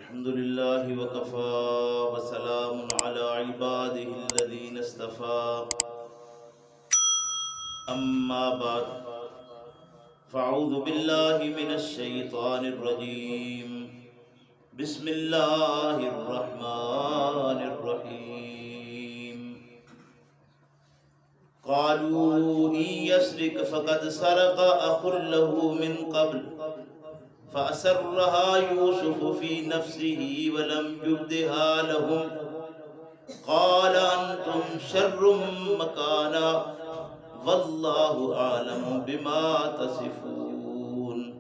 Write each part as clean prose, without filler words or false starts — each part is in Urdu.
الحمد لله وكفى وسلام على عباده الذين اصطفى أما بعد فأعوذ بالله من الشيطان الرجيم بسم الله الرحمن الرحيم قالوا إن يسرق فقد سرق أخ له من قبل فأسرها يوسف في نفسه ولم يبدها لهم قال أنتم شر مكانا والله أعلم بما تصفون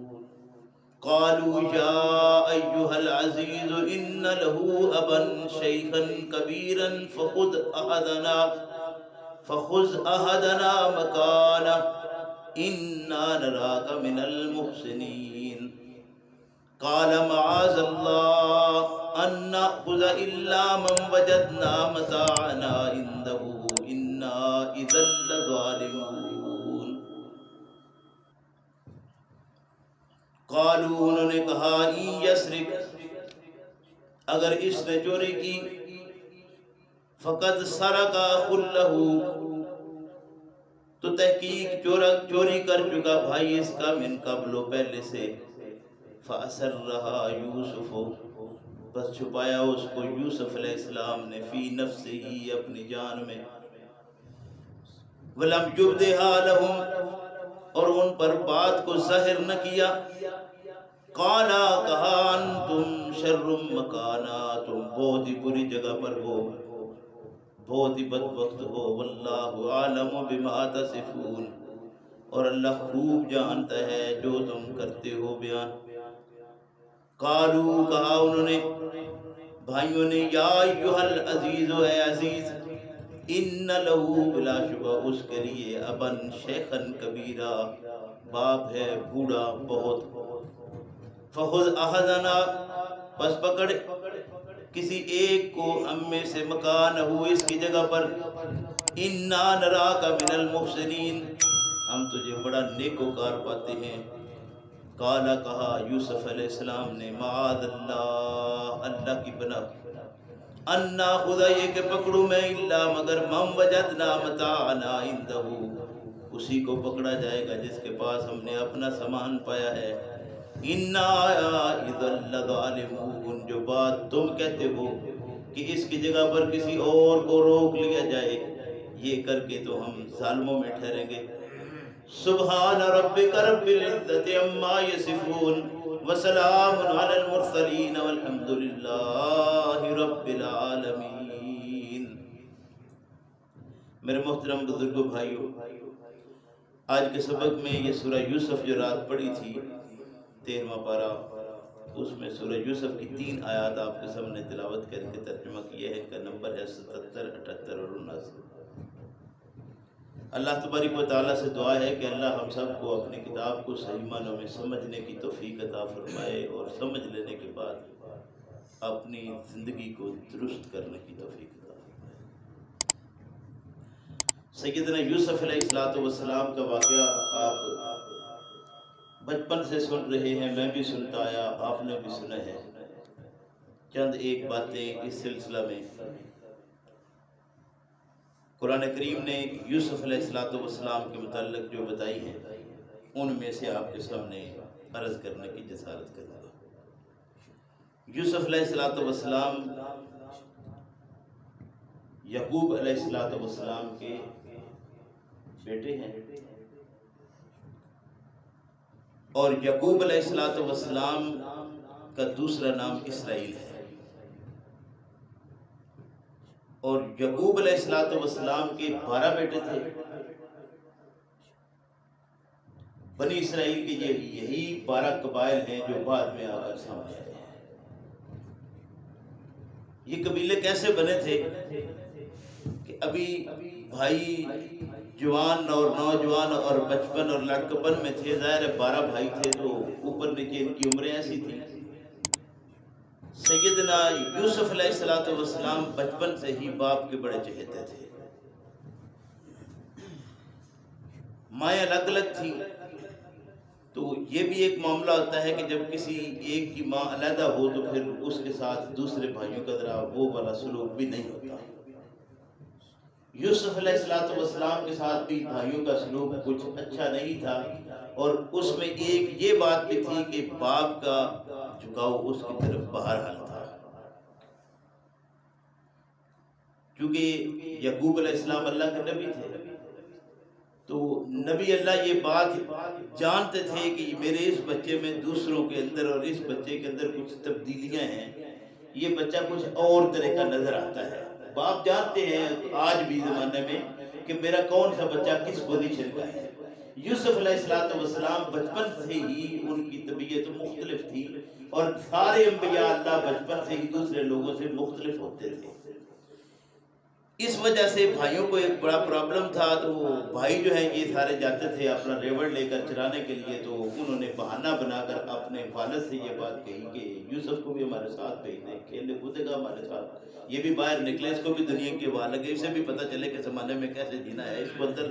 قالوا يا أيها العزيز إن له أبا شيخا كبيرا فخذ أحدنا مكانه إنا نراك من المحسنين قال معاذ الله أن نأخذ إلا من وجدنا متاعنا عنده إنا إذا لظالمون قالوا انہوں نے کہا إن يسرق اگر اس نے چوری کی فقد سرق أخ له تو تحقیق چوری کر چکا بھائی اس کا من قبل پہلے سے فَأَسَرَّهَا يُوسُفُ بس چھپایا اس کو یوسف علیہ السلام نے فی نفسہ اپنی جان میں وَلَمْ يُبْدِهَا لَهُمْ اور ان پر بات کو ظاہر نہ کیا قَالَا کہا أَنْتُمْ شَرٌّ مَكَانًا تم بہت ہی بری جگہ پر ہو بہت ہی بدبخت ہو واللہ عالم بما تصفون اور اللہ خوب جانتا ہے جو تم کرتے ہو بیان قالو کہا انہوں نے بھائیوں نے یا ایھا العزیز اے عزیز ان لہو بلا شبہ اس کے لیے ابن شیخن کبیرہ باپ ہے بوڑھا بہت فخذ احدنا پس پکڑ کسی ایک کو ہم میں سے مکان ہو اس کی جگہ پر انا نراک من المحسنین ہم تجھے بڑا نیکوکار پاتے ہیں قالا کہا یوسف علیہ السلام نے معاذ اللہ اللہ کی پناہ انا خدا یہ کہ پکڑوں میں الا مگر من وجدنا متاعنا عنده اسی کو پکڑا جائے گا جس کے پاس ہم نے اپنا سامان پایا ہے انا اذا لظالمون جو بات تم کہتے ہو کہ اس کی جگہ پر کسی اور کو روک لیا جائے یہ کر کے تو ہم ظالموں میں ٹھہریں گے سبحان ربک رب العزت عما یصفون وسلام علی المرسلین والحمد للہ رب العالمین میرے محترم بزرگوں بھائیوں آج کے سبق میں یہ سورہ یوسف جو رات پڑھی تھی 13واں پارہ اس میں سورہ یوسف کی 3 آیات آپ کے سامنے تلاوت کر کے ترجمہ کیا ہے ان کا نمبر ہے 77 78 اور 79 اللہ تبارک و تعالیٰ سے دعا ہے کہ اللہ ہم سب کو اپنی کتاب کو صحیح معنوں میں سمجھنے کی توفیق عطا فرمائے اور سمجھ لینے کے بعد اپنی زندگی کو درست کرنے کی توفیق عطا فرمائے سیدنا یوسف علیہ السلام کا واقعہ آپ بچپن سے سن رہے ہیں میں بھی سنتا آیا آپ نے بھی سنا ہے چند ایک باتیں اس سلسلہ میں قرآن کریم نے یوسف علیہ السلام کے متعلق جو بتائی ہیں ان میں سے آپ کے سامنے عرض کرنے کی جسارت کروں گا یوسف علیہ السلام یعقوب علیہ السلام کے بیٹے ہیں اور یعقوب علیہ السلام کا دوسرا نام اسرائیل ہے اور یعقوب علیہ السلام کے 12 بیٹے تھے بنی اسرائیل کے یہی 12 قبائل ہیں جو بعد میں آ کر سامنے آئے ہیں یہ قبیلے کیسے بنے تھے کہ ابھی بھائی جوان اور نوجوان اور بچپن اور لڑکپن میں تھے ظاہر ہے 12 بھائی تھے تو اوپر نیچے ان کی عمریں ایسی تھیں سیدنا یوسف علیہ السلام بچپن سے ہی باپ کے بڑے چہیتے تھے مائیں الگ الگ تھیں تو یہ بھی ایک معاملہ ہوتا ہے کہ جب کسی ایک کی ماں علیحدہ ہو تو پھر اس کے ساتھ دوسرے بھائیوں کا ذرا وہ والا سلوک بھی نہیں ہوتا. یوسف علیہ السلام کے ساتھ بھی بھائیوں کا سلوک کچھ اچھا نہیں تھا، اور اس میں ایک یہ بات بھی تھی کہ باپ کا جھکاؤ اس کی طرف بہرحال تھا، کیونکہ یعقوب علیہ السلام اللہ کے نبی تھے. تو نبی اللہ یہ بات جانتے تھے کہ میرے اس بچے میں دوسروں کے اندر اور اس بچے کے اندر کچھ تبدیلیاں ہیں، یہ بچہ کچھ اور طرح کا نظر آتا ہے. باپ جانتے ہیں آج بھی زمانے میں کہ میرا کون سا بچہ کس پوزیشن کا ہے. یوسف علیہ السلام بچپن سے ہی ان کی طبیعت مختلف تھی، اور سارے انبیاء اللہ بچپن سے ہی دوسرے لوگوں سے مختلف ہوتے تھے. اس وجہ سے بھائیوں کو ایک بڑا پرابلم تھا. تو بھائی جو ہیں یہ سارے جاتے تھے اپنا ریوڑ لے کر چرانے کے لیے، تو انہوں نے بہانہ بنا کر اپنے والد سے یہ بات کہی کہ یوسف کو بھی ہمارے ساتھ بھیج دیں، کھیلنے کودے گا ہمارے ساتھ، یہ بھی باہر نکلے، اس کو بھی دنیا کے وہاں لگے، اسے بھی پتہ چلے کہ زمانے میں کیسے جینا ہے. اس کو اندر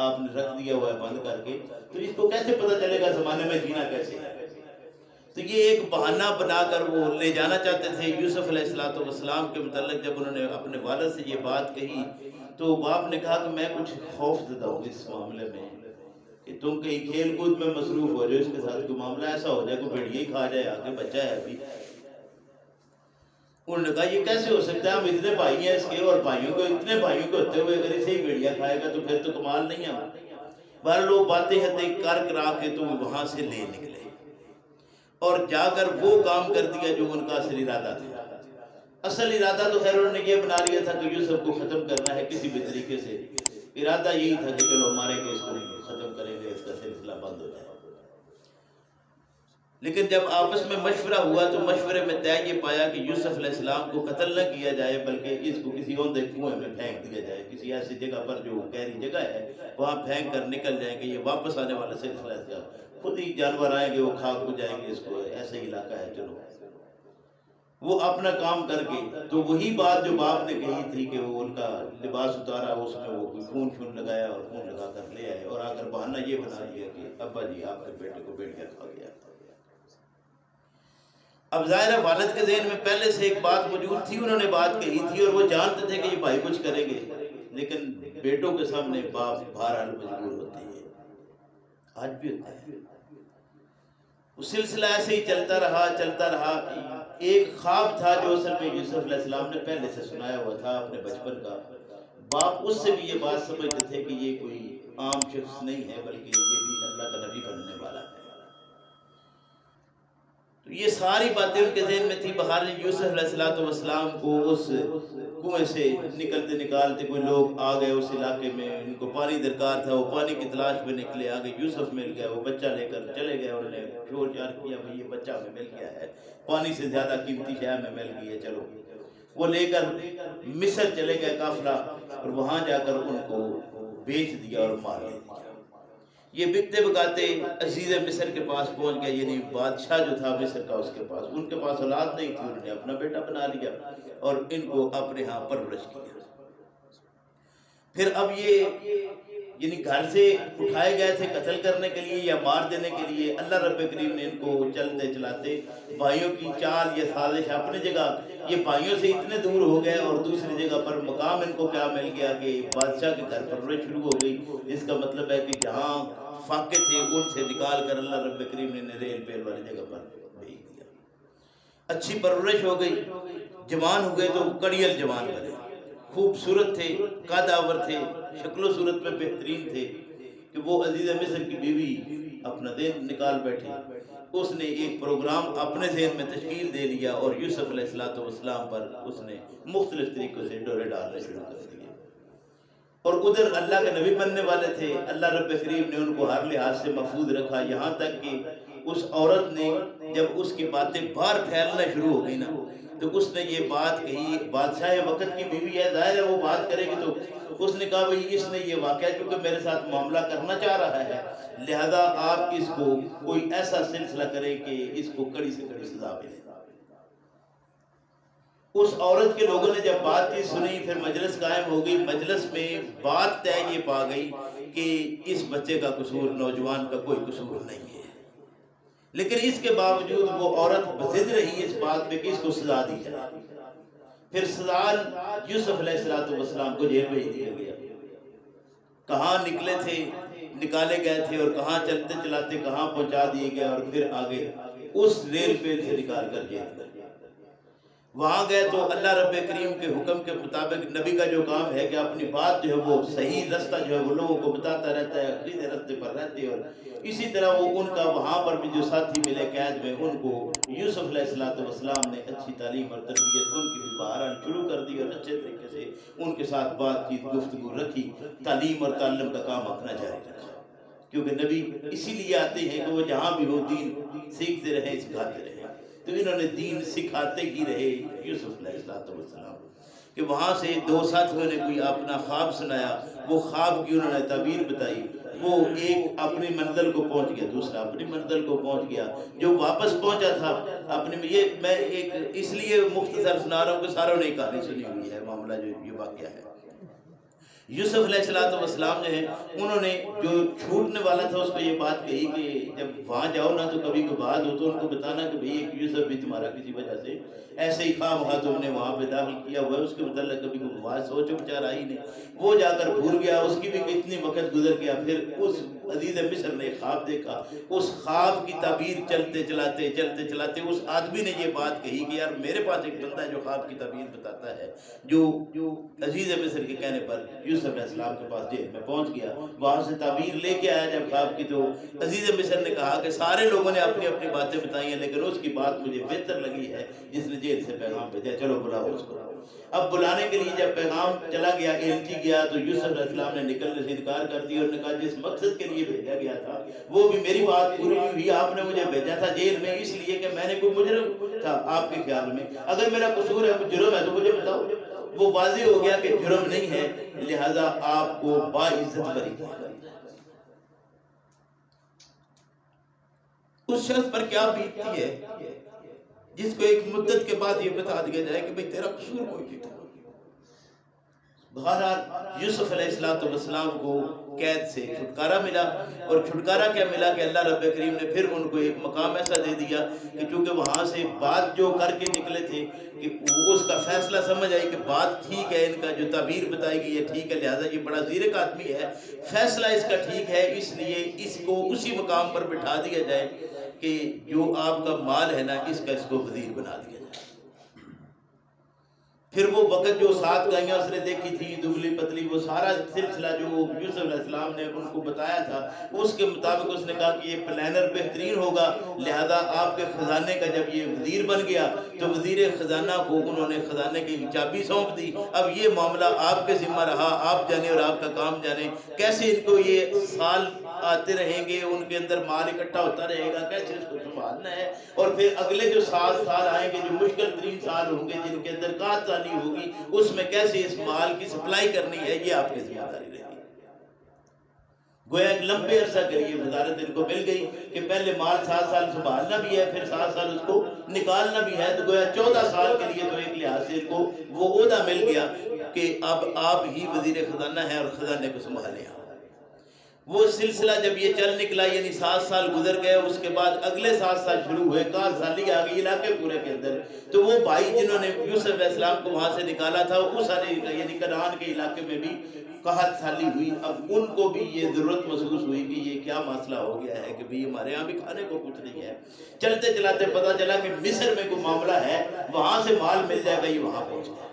آپ نے رکھ دیا ہوا ہے بند کر کے، تو اس کو کیسے پتہ چلے گا زمانے میں جینا کیسے ہے. تو یہ ایک بہانہ بنا کر وہ لے جانا چاہتے تھے. یوسف علیہ السلام کے متعلق جب انہوں نے اپنے والد سے یہ بات کہی تو باپ نے کہا کہ میں کچھ خوف زدہ ہوں اس معاملے میں کہ تم کہیں کھیل کود میں مصروف ہو جائے، اس کے ساتھ کوئی معاملہ ایسا ہو جائے، کوئی بھیڑیا ہی کھا جائے، آگے بچہ ہے ابھی. انہوں نے کہا یہ کیسے ہو سکتا ہے، ہم اتنے بھائی ہیں اس کے، اور بھائیوں کو اتنے بھائیوں کے ہوتے ہوئے اگر اسے ہی بھیڑیا کھائے گا تو پھر تو کمال نہیں ہے. بہر لوگ باتیں کر کرا کے تو وہاں سے لے نکلے اور جا کر وہ کام کر دیا جو ان کا اصل ارادہ تھا. اصل ارادہ تو خیر انہوں نے یہ بنا لیا تھا کہ یوسف کو ختم کرنا ہے کسی بھی طریقے سے. ارادہ یہی تھا کہ چلو ہمارے کے اس کو ختم کریں گے، اس کا سلسلہ بند ہو جائے. لیکن جب آپس میں مشورہ ہوا تو مشورے میں طے یہ پایا کہ یوسف علیہ السلام کو قتل نہ کیا جائے بلکہ اس کو کسی اوندے کنویں میں پھینک دیا جائے، کسی ایسی جگہ پر جو گہری جگہ ہے وہاں پھینک کر نکل جائیں گے. یہ واپس آنے والا سلسلہ ہے، خود ہی جانور آئیں گے وہ کھا کو جائیں گے، اس کو ایسے ہی علاقہ ہے، چلو وہ اپنا کام کر کے. تو وہی بات جو باپ نے کہی تھی کہ وہ ان کا لباس اتارا، اس میں وہ خون شون لگایا اور خون لگا کر لے آئے، اور آ کر بہانہ یہ بنا دیا کہ ابا جی آپ کے بیٹے کو بیٹیا کھا گیا. اب ظاہر والد کے ذہن میں پہلے سے ایک بات موجود تھی، انہوں نے بات کہی تھی اور وہ جانتے تھے کہ یہ بھائی کچھ کریں گے، لیکن بیٹوں کے سامنے باپ بہرحال مجبور ہوتے ہیں، آج بھی ہوتا ہے. وہ سلسلہ ایسے ہی چلتا رہا. ایک خواب تھا جو اصل میں یوسف علیہ السلام نے پہلے سے سنایا ہوا تھا اپنے بچپن کا. باپ اس سے بھی یہ بات سمجھتے تھے کہ یہ کوئی عام شخص نہیں ہے بلکہ یہ بھی اللہ کا نبی بننے والا ہے. تو یہ ساری باتیں ان کے ذہن میں تھی. بہرحال یوسف علیہ السلام کو اس کنویں سے نکلتے نکالتے کوئی لوگ آ گئے اس علاقے میں، ان کو پانی درکار تھا، وہ پانی کی تلاش میں نکلے، آگے یوسف مل گیا، وہ بچہ لے کر چلے گئے. انہوں نے شور شار کیا بھئی یہ بچہ ہمیں مل گیا ہے، پانی سے زیادہ قیمتی شے ہمیں مل گئی ہے، چلو. وہ لے کر مصر چلے گئے قافلہ، اور وہاں جا کر ان کو بیچ دیا اور مار دیا. یہ بکتے بکاتے عزیز مصر کے پاس پہنچ گئے، یعنی بادشاہ جو تھا مصر کا اس کے پاس. ان کے پاس اولاد نہیں تھی، انہوں نے اپنا بیٹا بنا لیا اور ان کو اپنے ہاں پرورش کیا. پھر اب یہ یعنی گھر سے اٹھائے گئے تھے قتل کرنے کے لیے یا مار دینے کے لیے. اللہ رب کریم نے ان کو چلتے چلاتے بھائیوں کی چال یا سازش اپنی جگہ، یہ بھائیوں سے اتنے دور ہو گئے اور دوسری جگہ پر مقام ان کو کیا مل گیا کہ بادشاہ کے گھر پرورش شروع ہو گئی. اس کا مطلب ہے کہ جہاں فاقے تھے ان سے نکال کر اللہ رب کریم نے ریل پیل والی جگہ پر بھیج دیا. اچھی پرورش ہو گئی، جوان ہو گئے تو کڑیل جوان بنے، خوبصورت تھے، قد آور تھے، شکل و صورت میں بہترین تھے کہ وہ عزیز مصر کی بیوی اپنا دین نکال بیٹھی. اس نے ایک پروگرام اپنے ذہن میں تشکیل دے لیا اور یوسف علیہ السلام پر اس نے مختلف طریقوں سے ڈورے ڈالنے شروع کر دیے. اور ادھر اللہ کے نبی بننے والے تھے، اللہ رب کریم نے ان کو ہر لحاظ سے محفوظ رکھا. یہاں تک کہ اس عورت نے جب اس کی باتیں باہر پھیلنا شروع ہو گئی نا تو اس نے یہ بات کہی، بادشاہ وقت کی بیوی ہے، ظاہر ہے وہ بات کرے گی. تو اس نے کہا بھئی اس نے یہ واقعہ کیونکہ میرے ساتھ معاملہ کرنا چاہ رہا ہے، لہذا آپ اس کو کوئی ایسا سلسلہ کریں کہ اس کو کڑی سے کڑی سزا ملے. اس عورت کے لوگوں نے جب بات کی سنی پھر مجلس قائم ہو گئی. مجلس میں بات طے یہ پا گئی کہ اس بچے کا قصور نوجوان کا کوئی قصور نہیں ہے. لیکن اس کے باوجود وہ عورت ضد رہی اس بات پہ کہ اس کو سزا دی جائے. پھر سزا یوسف علیہ السلام کو جیل بھیج دیا گیا. کہاں نکلے تھے نکالے گئے تھے اور کہاں چلتے چلاتے کہاں پہنچا دیے گئے اور پھر آگے اس ریل پہ سے نکال کر جیل میں. وہاں گئے تو اللہ رب کریم کے حکم کے مطابق نبی کا جو کام ہے کہ اپنی بات جو ہے وہ صحیح رستہ جو ہے وہ لوگوں کو بتاتا رہتا ہے، سیدھے رستے پر رہتے ہیں. اور اسی طرح وہ ان کا وہاں پر بھی جو ساتھی ملے قید میں ان کو یوسف علیہ السلام نے اچھی تعلیم اور تربیت ان کی بھی بہرحال شروع کر دی اور اچھے طریقے سے ان کے ساتھ بات چیت گفتگو رکھی، تعلیم اور تعلم کا کام اپنا جاری رکھا. کیونکہ نبی اسی لیے آتے ہیں کہ وہ جہاں بھی ہو دین سیکھتے رہیں سکھاتے رہیں. تو انہوں نے دین سکھاتے ہی رہے یوسف علیہ السلام کہ وہاں سے دو ساتھیوں نے کوئی اپنا خواب سنایا، وہ خواب کی انہوں نے تعبیر بتائی. وہ ایک اپنی منزل کو پہنچ گیا، دوسرا اپنی منزل کو پہنچ گیا. جو واپس پہنچا تھا اپنے یہ میں ایک اس لیے مختصر سنا رہا ہوں کہ ساروں نے کہانی سنی ہوئی ہے معاملہ جو یہ واقعہ ہے. یوسف علیہ السلام جو ہے انہوں نے جو چھوٹنے والا تھا اس کو یہ بات کہی کہ جب وہاں جاؤ نا تو کبھی کوئی بات ہو تو ان کو بتانا کہ بھئی ایک یوسف بھی تمہارا کسی وجہ سے ایسے ہی خواہ وہاں تم نے وہاں پہ داخل کیا ہوا ہے، اس کے متعلق کبھی کوئی بات سوچو بیچارہ ہی نہیں. وہ جا کر بھول گیا، اس کی بھی کتنی وقت گزر گیا. پھر اس عزیز مصر نے خواب دیکھا، اس خواب کی تعبیر چلتے چلاتے اس آدمی نے یہ بات کہی کہ یار میرے پاس ایک بندہ ہے جو خواب کی تعبیر بتاتا ہے. جو عزیز مصر کے کہنے پر یوسف علیہ السلام کے پاس جیل میں پہنچ گیا، وہاں سے تعبیر لے کے آیا جب خواب کی. تو عزیز مصر نے کہا کہ سارے لوگوں نے اپنی اپنی باتیں بتائی ہیں لیکن اس کی بات مجھے بہتر لگی ہے جس نے جیل سے پیغام بھیجا، چلو بلاؤ اس کو. اب بلانے کے لیے جب پیغام چلا گیا ایلچی گیا تو یوسف علیہ السلام نے نکلنے سے انکار کر دیا اور نے کہا جس مقصد کے لیے بھیجا گیا تھا وہ بھی میری بات پوری ہوئی. آپ نے مجھے بھیجا تھا جیل میں اس لیے کہ میں نے کوئی مجرم تھا آپ کے خیال میں، اگر میرا قصور ہے جرم ہے تو مجھے بتاؤ. وہ واضح ہو گیا کہ جرم نہیں ہے، لہذا آپ کو باعزت بری کیا. اس شخص پر کیا بیتتی ہے جس کو ایک مدت کے بعد یہ بتا دیا جائے کہ بھئی تیرا قصور کوئی نہیں تھا. بہرحال یوسف علیہ السلام کو قید سے چھٹکارا ملا، اور چھٹکارا کیا ملا کہ اللہ رب کریم نے پھر ان کو ایک مقام ایسا دے دیا کہ چونکہ وہاں سے بات جو کر کے نکلے تھے کہ اس کا فیصلہ سمجھ آئی کہ بات ٹھیک ہے، ان کا جو تعبیر بتائی گئی ہے ٹھیک ہے، لہٰذا یہ بڑا زیرک آدمی ہے، فیصلہ اس کا ٹھیک ہے، اس لیے اس کو اسی مقام پر بٹھا دیا جائے کہ جو آپ کا مال ہے نا اس کو وزیر بنا دیا جائے. پھر وہ وقت جو 7 گائیاں اس نے دیکھی تھی دبلی پتلی، وہ سارا سلسلہ جو یوسف علیہ السلام نے ان کو بتایا تھا اس کے مطابق اس نے کہا کہ یہ پلانر بہترین ہوگا، لہذا آپ کے خزانے کا جب یہ وزیر بن گیا تو وزیر خزانہ کو انہوں نے خزانے کی چابی سونپ دی. اب یہ معاملہ آپ کے ذمہ رہا، آپ جانے اور آپ کا کام جانے کیسے ان کو یہ سال آتے رہیں گے، ان کے اندر مال اکٹھا ہوتا رہے گا، کیسے اس کو سنبھالنا ہے. اور پھر اگلے جو سال آئیں گے جو مشکل ترین سال ہوں گے جن کے اندر قحط سالی ہوگی، اس میں کیسے اس مال کی سپلائی کرنی ہے یہ آپ کی ذمہ داری رہے گی. گویا ایک لمبے عرصہ کے لیے وزارت ان کو مل گئی کہ پہلے مال 7 سال سنبھالنا بھی ہے، پھر 7 سال اس کو نکالنا بھی ہے. تو گویا 14 سال کے لیے تو ایک لحاظ سے ان کو وہ عہدہ مل گیا کہ اب آپ ہی وزیر خزانہ ہیں اور خزانے کو سنبھالیں. وہ سلسلہ جب یہ چل نکلا یعنی 7 سال گزر گئے، اس کے بعد اگلے 7 سال شروع ہوئے، قحط سالی آ گئی علاقے پورے کے اندر. تو وہ بھائی جنہوں نے یوسف علیہ السلام کو وہاں سے نکالا تھا اس یعنی کنعان کے علاقے میں بھی قحط سالی ہوئی. اب ان کو بھی یہ ضرورت محسوس ہوئی کہ یہ کیا مسئلہ ہو گیا ہے کہ بھی ہمارے یہاں بھی کھانے کو کچھ نہیں ہے. چلتے چلاتے پتہ چلا کہ مصر میں کوئی معاملہ ہے، وہاں سے مال مل جائے گا. یہ وہاں پہنچ گیا.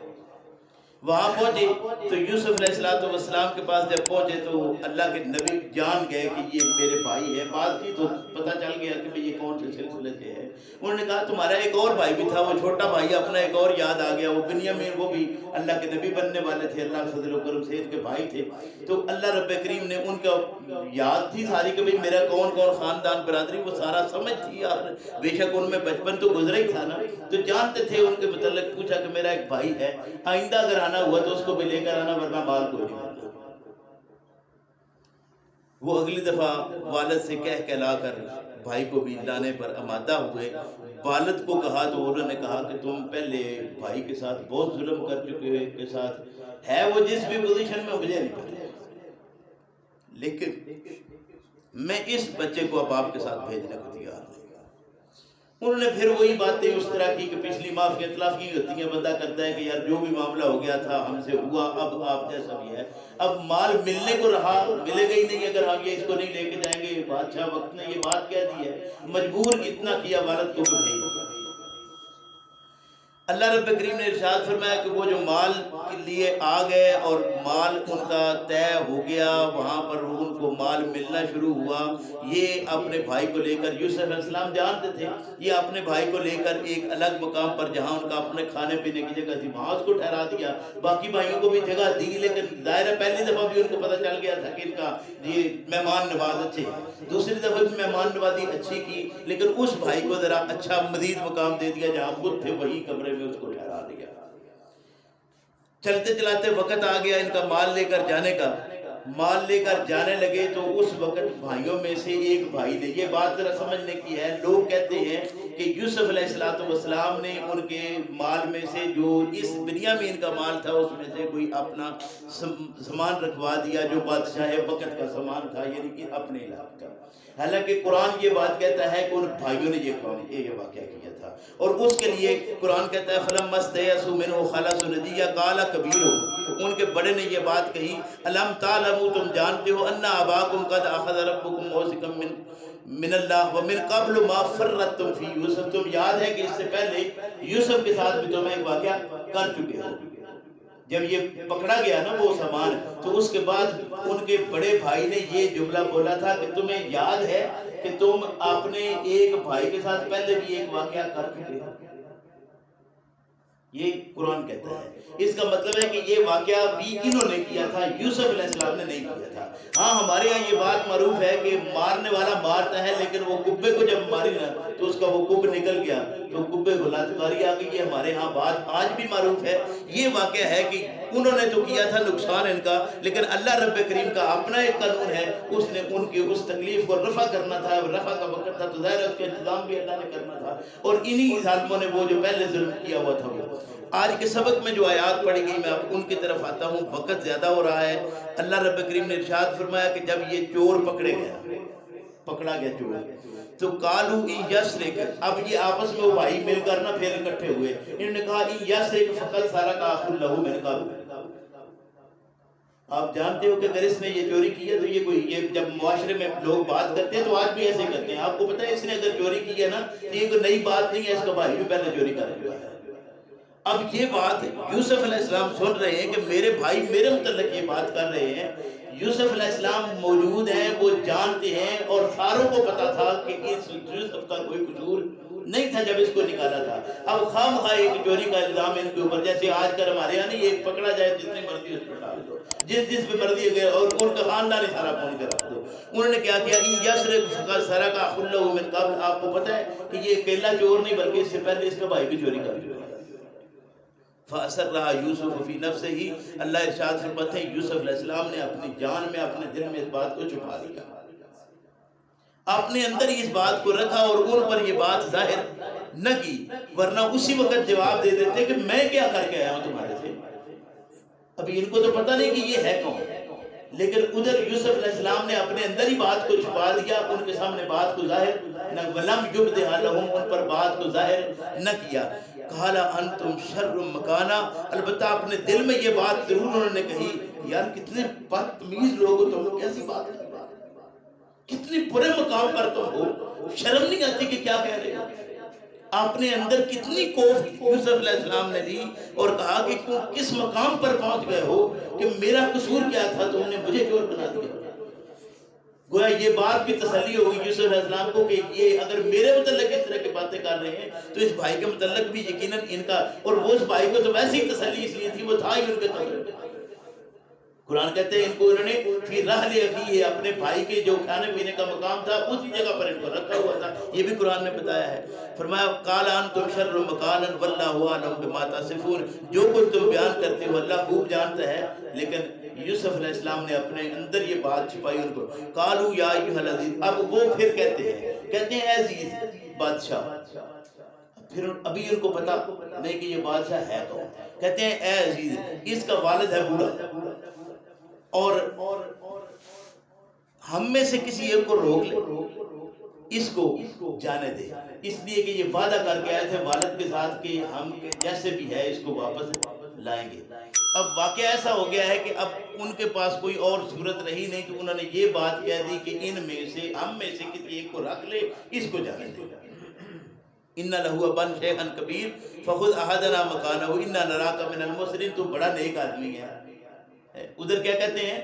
وہاں پہنچے تو یوسف علیہ السلام کے پاس جب پہنچے تو اللہ کے نبی جان گئے کہ یہ میرے بھائی ہے. بات کی تو پتہ چل گیا کہ یہ کون سے سلسلے سے ہے. انہوں نے کہا تمہارا ایک اور بھائی بھی تھا، وہ چھوٹا بھائی اپنا ایک اور یاد آ گیا، وہ بنیامین، وہ بھی اللہ کے نبی بننے والے تھے، اللہ فضل و کرم سے ان کے بھائی تھے. تو اللہ رب کریم نے ان کا یاد تھی ساری کہ بھئی میرا کون کون خاندان برادری، وہ سارا سمجھ تھی یار، بے شک ان میں بچپن تو گزرا ہی تھا نا، تو جانتے تھے. ان کے متعلق پوچھا کہ میرا ایک بھائی ہے، آئندہ اگر آنا ہوا تو اس کو بھی لے کر آنا ورنہ مال کوئی نہیں ملنا. وہ اگلی دفعہ والد سے کہلا کر بھائی کو بھی لانے پر آمادہ ہوئے. والد کو کہا تو انہوں نے کہا کہ تم پہلے بھائی کے ساتھ بہت ظلم کر چکے ہو، کے ساتھ ہے وہ جس بھی پوزیشن میں مجھے نہیں پتا، لیکن میں اس بچے کو اب آپ کے ساتھ بھیجنے کو تیار نہیں. انہوں نے پھر وہی باتیں اس طرح کی کہ پچھلی معافی اطلافی ہوتی ہیں، بندہ کرتا ہے کہ یار جو بھی معاملہ ہو گیا تھا ہم سے ہوا، اب آپ جیسا بھی ہے، اب مال ملنے کو رہا، ملے گا ہی نہیں اگر ہم یہ اس کو نہیں لے کے جائیں گے۔ بادشاہ وقت نے یہ بات کہہ دی ہے، مجبور اتنا کیا والد کو کہ بھائی اللہ رب کریم نے ارشاد فرمایا کہ وہ جو مال کے لیے آ گئے اور مال ان کا طے ہو گیا، وہاں پر ان کو مال ملنا شروع ہوا۔ یہ اپنے بھائی کو لے کر، یوسف علیہ السلام جانتے تھے یہ اپنے بھائی کو لے کر ایک الگ مقام پر جہاں ان کا اپنے کھانے پینے کی جگہ تھی وہاں اس کو ٹھہرا دیا، باقی بھائیوں کو بھی جگہ دی، لیکن ظاہر ہے پہلی دفعہ بھی ان کو پتہ چل گیا تھا کہ ان کا یہ مہمان نواز اچھے ہیں، دوسری دفعہ بھی مہمان نوازی اچھی کی، لیکن اس بھائی کو ذرا اچھا مزید مقام دے دیا جہاں خود تھے وہی کمرے میں اس کو ٹھہرا دیا۔ چلتے چلاتے وقت آ گیا ان کا مال لے کر جانے کا، مال لے کر جانے لگے تو اس وقت بھائیوں میں سے ایک بھائی نے، یہ بات ذرا سمجھنے کی ہے، لوگ کہتے ہیں کہ یوسف علیہ السلام نے ان کے مال میں سے جو اس بنیامین کا مال تھا اس میں سے کوئی اپنا سامان رکھوا دیا جو بادشاہ وقت کا سامان تھا، یعنی کہ اپنے علاقے کا۔ حالانکہ قرآن یہ بات کہتا ہے کہ ان بھائیوں نے یہ واقعہ کیا تھا، اور اس کے لیے قرآن کہتا ہے فَلَمَّا اسْتَيْأَسُوا مِنْهُ خَلَصُوا نَجِيًّا قَالَ كَبِيرُهُمْ، ان کے بڑے نے یہ بات کہی أَلَمْ تَعْلَمُوا، تم جانتے ہو أَنَّ أَبَاكُمْ قَدْ أَخَذَ رَبُّكُمْ مَوْثِقًا مِّنَ اللَّهِ وَمِن قَبْلُ مَا فَرَّطْتُمْ فِي يُوسُف، تم یاد ہے کہ اس سے پہلے یوسف کے ساتھ بھی تم ایک واقعہ کر چکے ہو۔ جب یہ پکڑا گیا نا وہ سامان، تو اس کے بعد ان کے بڑے بھائی نے یہ جملہ بولا تھا کہ تمہیں یاد ہے کہ تم اپنے ایک بھائی کے ساتھ پہلے بھی ایک واقعہ کر چکے ہو۔ یہ قرآن کہتا ہے، اس کا مطلب ہے کہ یہ واقعہ بھی انہوں نے کیا تھا، یوسف علیہ السلام نے نہیں کیا تھا۔ ہاں ہمارے ہاں یہ بات معروف ہے کہ مارنے والا مارتا ہے، لیکن وہ کبے کو جب ماری نا تو اس کا وہ کب نکل گیا تو کبے کو لات ماری آ گئی، یہ ہمارے ہاں بات آج بھی معروف ہے۔ یہ واقعہ ہے کہ انہوں نے تو کیا تھا نقصان ان کا، لیکن اللہ رب کریم کا اپنا ایک قانون ہے، اس نے ان کی اس تکلیف کو رفع کرنا تھا، رفع کا وقت تھا تو ظاہر ہے اس کا انتظام بھی اللہ نے کرنا تھا، اور انہی ظالموں نے وہ جو پہلے ظلم کیا ہوا تھا وہ۔ آج کے سبق میں جو آیات پڑھی گئی میں اب ان کی طرف آتا ہوں، وقت زیادہ ہو رہا ہے۔ اللہ رب کریم نے ارشاد فرمایا کہ جب یہ چور پکڑے گیا، پکڑا گیا چور، تو قالوا ان یسرق، اب یہ آپس میں وہ بھائی مل کر نہ پھر اکٹھے ہوئے، انہوں نے کہا ان یسرق فقد سرق اخ له من قبل۔ آپ جانتے ہو کہ اگر اس نے یہ چوری کی ہے تو یہ جب معاشرے میں لوگ بات کرتے ہیں تو آج بھی ایسے کرتے ہیں، آپ کو پتہ ہے اس نے اگر چوری کی ہے نا تو یہ کوئی نئی بات نہیں ہے، اس کا بھائی بھی پہلے چوری کر چکا ہے۔ اب یہ بات یوسف علیہ السلام سن رہے ہیں کہ میرے بھائی میرے متعلق یہ بات کر رہے ہیں، یوسف علیہ السلام موجود ہیں، وہ جانتے ہیں، اور ساروں کو پتا تھا کہ اس یوسف کا کوئی قصور نہیں تھا جب اس کو نکالا تھا۔ اب خام خواہ ایک چوری کا الزام ان کے اوپر، جیسے آج کل ہمارے یہاں نہیں، ایک پکڑا جائے جتنی مرضی اس پر ڈال دو، جس پہ مرضی ہے، اور ان کا خاندان سارا پہنچ کر رکھ دو۔ انہوں نے کیا کیا، ان یسرق فقد سرق اخ له من قبل، آپ کو پتہ ہے کہ یہ اکیلا چور نہیں بلکہ اس سے پہلے اس کا بھائی بھی چوری کر چکا ہے۔ فَأَسَرَّهَا يُوسُفُ فِي نَفْسِهِ، اللہ ارشاد فرماتے ہیں یوسف علیہ السلام نے اپنی جان میں، اپنے دل میں اس بات کو چھپا لیا، اپنے اندر ہی اس بات کو رکھا اور ان پر یہ بات ظاہر نہ کی، ورنہ اسی وقت جواب دے دیتے کہ میں کیا کر کے آیا ہوں تمہارے سے۔ ابھی ان کو تو پتہ نہیں کہ یہ ہے کون، لیکن ادھر یوسف علیہ السلام نے اپنے اندر ہی بات کو چھپا دیا، ان کے سامنے بات کو ظاہر نہ، وَلَمْ يُبْدِهَا لَهُمْ، ان پر بات کو ظاہر نہ کیا۔ قَالَ أَنْتُمْ شَرٌّ مَّكَانًا، البتہ اپنے دل میں یہ بات ضرور انہوں نے کہی، یار کتنے بدتمیز لوگ ہو تم، کیسی بات ہے، کتنی برے مقام پر تم ہو، شرم نہیں آتی کہ کیا کہہ رہے ہو۔ اپنے اندر کتنی کوف یوسف علیہ السلام نے دی اور کہا کہ تم کس مقام پر پہنچ گئے ہو کہ میرا قصور کیا تھا، تم نے مجھے چور بنا دیا۔ گویا یہ بات بھی تسلی ہوگی یوسف علیہ السلام کو کہ یہ اگر میرے متعلق اس طرح کی باتیں کر رہے ہیں تو اس بھائی کے متعلق بھی یقیناً ان کا، اور وہ اس بھائی کو تو ویسے ہی تسلی اس لیے تھی، وہ تھا ہی ان کے قبر میں۔ قرآن کہتے ہیں ان کو انہوں نے فی رحل اخیہ، اپنے بھائی کے جو کھانے پینے کا مقام تھا اسی جگہ پر ان کو رکھا ہوا تھا، یہ بھی قرآن نے بتایا ہے۔ فرمایا قال انتم شر مکانا واللہ اعلم بما تصفون، جو کچھ تم بیان کرتے ہو اللہ خوب جانتا ہے، لیکن یوسف علیہ السلام نے اپنے اندر یہ بات چھپائی ان کو۔ قالوا یا ایھا العزیز، اب وہ پھر کہتے ہیں اے عزیز بادشاہ، پھر ابھی ان کو پتا نہیں کہ یہ بادشاہ ہے کون، کہتے ہیں اے عزیز، اس کا والد ہے بوڑھا، اور ہم میں سے کسی ایک کو روک لے، اس کو جانے دے، اس لیے کہ یہ وعدہ کر کے آئے تھے والد کے ساتھ کہ ہم جیسے بھی ہے اس کو واپس لائیں گے۔ اب واقعہ ایسا ہو گیا ہے کہ اب ان کے پاس کوئی اور صورت رہی نہیں کہ انہوں نے یہ بات کہہ دی کہ ان میں سے ہم میں سے کسی ایک کو رکھ لے، اس کو جانے دے۔ ان لہو ابن شیخن کبیر فخذ احدنا مکانہ انا نراک من المحسنین، تو بڑا نیک آدمی ہے۔ ادھر کیا کہتے ہیں؟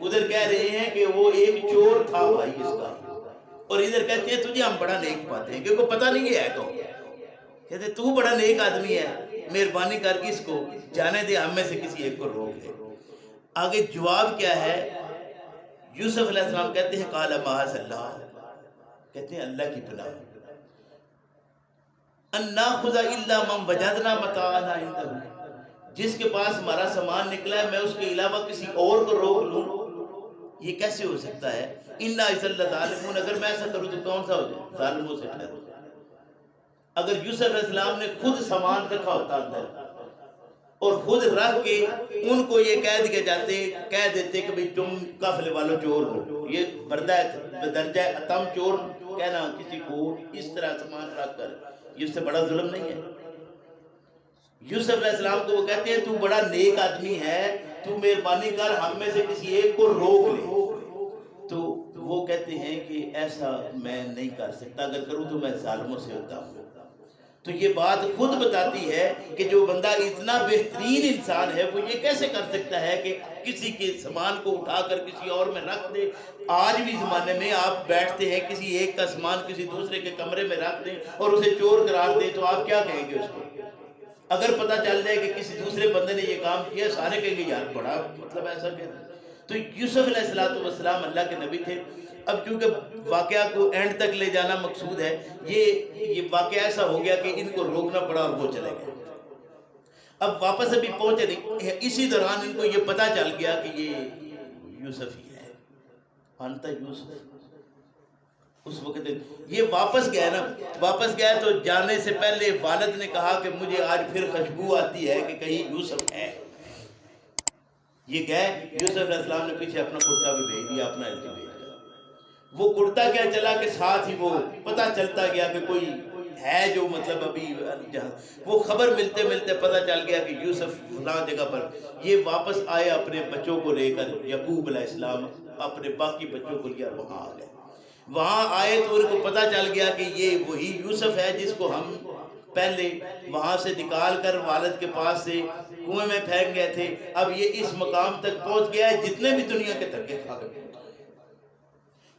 ادھر کہہ رہے ہیں کہ وہ ایک چور تھا بھائی اس کا، اور ادھر کہتے ہیں تجھے ہم بڑا نیک پاتے ہیں، کیونکہ پتہ نہیں ہے کون، کہتے تو بڑا نیک آدمی ہے، مہربانی کر کے اس کو جانے دے، ہم میں سے کسی ایک کو روک لے۔ آگے جواب کیا ہے؟ یوسف علیہ السلام کہتے ہیں قال معاذ اللہ، کہتے ہیں اللہ کی پناہ، ان ناخذ الا من وجدنا متاعنا عنده، جس کے پاس ہمارا سامان نکلا ہے میں اس کے علاوہ کسی اور کو روک لوں، یہ کیسے ہو سکتا ہے؟ انا اذا لظالمون، اگر میں ایسا کروں تو کون سا ہو جائے؟ ظالموں سے ٹھہرو۔ اگر یوسف علیہ السلام نے خود سامان رکھا ہوتا اندر اور خود رکھ کے ان کو یہ کہہ دیتے کہ بھئی تم قافلے والوں چور ہو، یہ بدرجہ اتم چور کہنا کسی کو اس طرح سامان رکھ کر، یہ اس سے بڑا ظلم نہیں ہے؟ یوسف علیہ السلام کو وہ کہتے ہیں تو بڑا نیک آدمی ہے، تو مہربانی کر ہم میں سے کسی ایک کو روک لے، تو وہ کہتے ہیں کہ ایسا میں نہیں کر سکتا، اگر کروں تو میں ظالموں سے ہوتا ہوں۔ تو یہ بات خود بتاتی ہے کہ جو بندہ اتنا بہترین انسان ہے وہ یہ کیسے کر سکتا ہے کہ کسی کے سامان کو اٹھا کر کسی اور میں رکھ دے۔ آج بھی زمانے میں آپ بیٹھتے ہیں کسی ایک کا سامان کسی دوسرے کے کمرے میں رکھ دیں اور اسے چور قرار دیں تو آپ کیا کہیں گے اس کو؟ اگر پتہ چل جائے کہ کسی دوسرے بندے نے یہ کام کیا، سارے کہیں گے یار بڑا مطلب ایسا کہنا۔ تو یوسف علیہ السلام اللہ کے نبی تھے۔ اب چونکہ واقعہ کو اینڈ تک لے جانا مقصود ہے، یہ واقعہ ایسا ہو گیا کہ ان کو روکنا پڑا اور وہ چلے گئے۔ اب واپس ابھی پہنچے نہیں، اسی دوران ان کو یہ پتہ چل گیا کہ یہ یوسف ہی ہے، انت یوسف۔ اس وقت یہ واپس گیا نا، واپس گیا تو جانے سے پہلے والد نے کہا کہ مجھے آج پھر خوشبو آتی ہے کہ کہیں یوسف ہے۔ یہ گئے، یوسف علیہ السلام نے پیچھے اپنا کرتا بھی بھیج دیا، اپنا الٹی بھیج دیا۔ وہ کرتا کیا چلا کہ ساتھ ہی وہ پتہ چلتا گیا کہ کوئی ہے جو مطلب ابھی جہاں وہ خبر ملتے ملتے پتہ چل گیا کہ یوسف فلاں جگہ پر۔ یہ واپس آئے اپنے بچوں کو لے کر، یعقوب علیہ السلام اپنے باقی بچوں کو لیا، وہاں آ گئے۔ وہاں آئے تو ان کو پتہ چل گیا کہ یہ وہی یوسف ہے جس کو ہم پہلے وہاں سے نکال کر والد کے پاس سے کنویں میں پھینک گئے تھے۔ اب یہ اس مقام تک پہنچ گیا ہے جتنے بھی دنیا کے دھکے کھا گئے،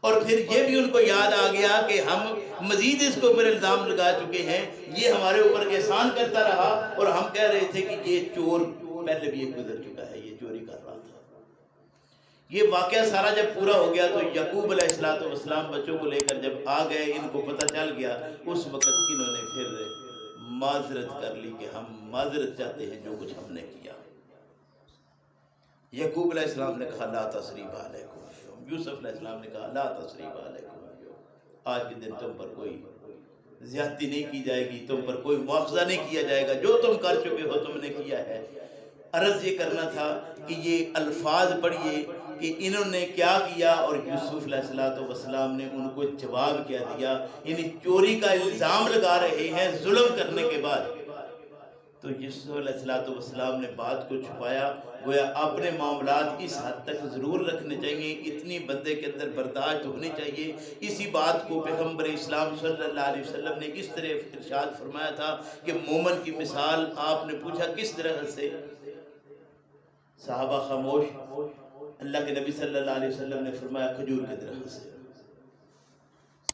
اور پھر یہ بھی ان کو یاد آ گیا کہ ہم مزید اس کو پر الزام لگا چکے ہیں، یہ ہمارے اوپر احسان کرتا رہا، اور ہم کہہ رہے تھے کہ یہ چور پہلے بھی ایک گزر چکا ہے، یہ چوری کر رہا تھا۔ یہ واقعہ سارا جب پورا ہو گیا تو یعقوب علیہ السلام بچوں کو لے کر جب آ گئے، ان کو پتہ چل گیا، اس وقت انہوں نے پھر معذرت کر لی کہ ہم معذرت چاہتے ہیں جو کچھ ہم نے کیا۔ یعقوب علیہ السلام نے کہا لا تثریب علیکم الیوم، یوسف علیہ السلام نے کہا لا تثریب علیکم الیوم، آج کے دن تم پر کوئی زیادتی نہیں کی جائے گی، تم پر کوئی مواخذہ نہیں کیا جائے گا، جو تم کر چکے ہو تم نے کیا ہے۔ عرض یہ کرنا تھا کہ یہ الفاظ پڑھیے کہ انہوں نے کیا کیا اور یوسف علیہ السلام نے ان کو جواب کیا دیا، یعنی چوری کا الزام لگا رہے ہیں ظلم کرنے کے بعد۔ تو یوسف علیہ السلام نے بات کو چھپایا، گویا اپنے معاملات اس حد تک ضرور رکھنے چاہیے، اتنی بندے کے اندر برداشت ہونی چاہیے۔ اسی بات کو پیغمبر اسلام صلی اللہ علیہ وسلم نے اس طرح ارشاد فرمایا تھا کہ مومن کی مثال، آپ نے پوچھا کس طرح سے، صحابہ خاموش، اللہ کے نبی صلی اللہ علیہ وسلم نے فرمایا کھجور کے درخت سے۔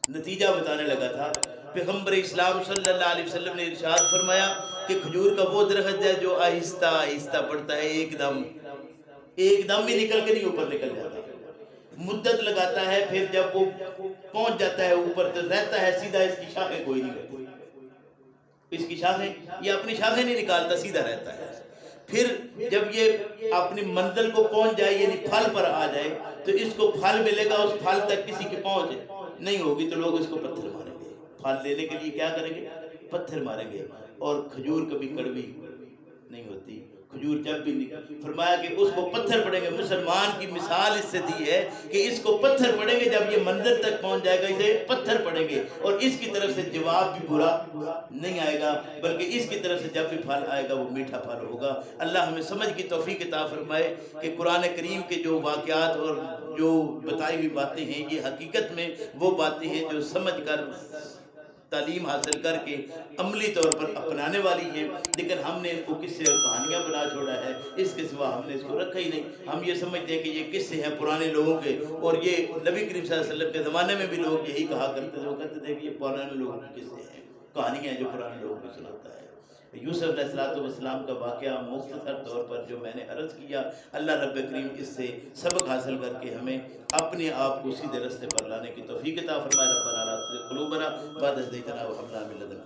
نتیجہ بتانے لگا تھا، پیغمبر اسلام صلی اللہ علیہ وسلم نے ارشاد فرمایا کہ کھجور کا وہ درخت ہے جو آہستہ آہستہ بڑھتا ہے، ایک دم بھی نکل کے نہیں اوپر نکل جاتا، مدت لگاتا ہے، پھر جب وہ پہنچ جاتا ہے اوپر تو رہتا ہے سیدھا، اس کی شاخیں کوئی نہیں کرتی، اس کی شاخیں یہ اپنی شاخیں نہیں نکالتا، سیدھا رہتا ہے۔ پھر جب یہ اپنی منزل کو پہنچ جائے یعنی پھل پر آ جائے تو اس کو پھل ملے گا، اس پھل تک کسی کی پہنچ نہیں ہوگی تو لوگ اس کو پتھر ماریں گے، پھل لینے کے لیے کیا کریں گے؟ پتھر ماریں گے۔ اور کھجور کبھی کڑوی نہیں ہوتی، کھجور جب بھی فرمایا کہ اس کو پتھر پڑیں گے. مسلمان کی مثال اس سے دی ہے کہ اس کو پتھر پڑیں گے، جب یہ منظر تک پہنچ جائے گا اسے پتھر پڑیں گے، اور اس کی طرف سے جواب بھی برا نہیں آئے گا، بلکہ اس کی طرف سے جب بھی پھل آئے گا وہ میٹھا پھل ہوگا. اللہ ہمیں سمجھ کی توفیق عطا فرمائے کہ قرآن کریم کے جو واقعات اور جو بتائی ہوئی باتیں ہیں یہ حقیقت میں وہ باتیں ہیں جو سمجھ کر تعلیم حاصل کر کے عملی طور پر اپنانے والی ہیں، لیکن ہم نے ان کو قصے اور کہانیاں بنا چھوڑا ہے، اس کے سوا ہم نے اس کو رکھا ہی نہیں. ہم یہ سمجھتے ہیں کہ یہ قصے ہیں پرانے لوگوں کے، اور یہ نبی کریم صلی اللہ علیہ وسلم کے زمانے میں بھی لوگ یہی کہا کرتے تھے، وہ کہتے تھے کہ یہ پرانے لوگوں کے قصے ہیں، کہانیاں ہیں جو پرانے لوگوں کو سناتا ہے. یوسف علیہ السلام کا واقعہ مختصر طور پر جو میں نے عرض کیا، اللہ رب کریم اس سے سبق حاصل کر کے ہمیں اپنے آپ کو سیدھے رستے پر لانے کی توفیق عطا فرمائے. ربنا لا تزغ قلوبنا بعد إذ هديتنا وهب لنا من لدنك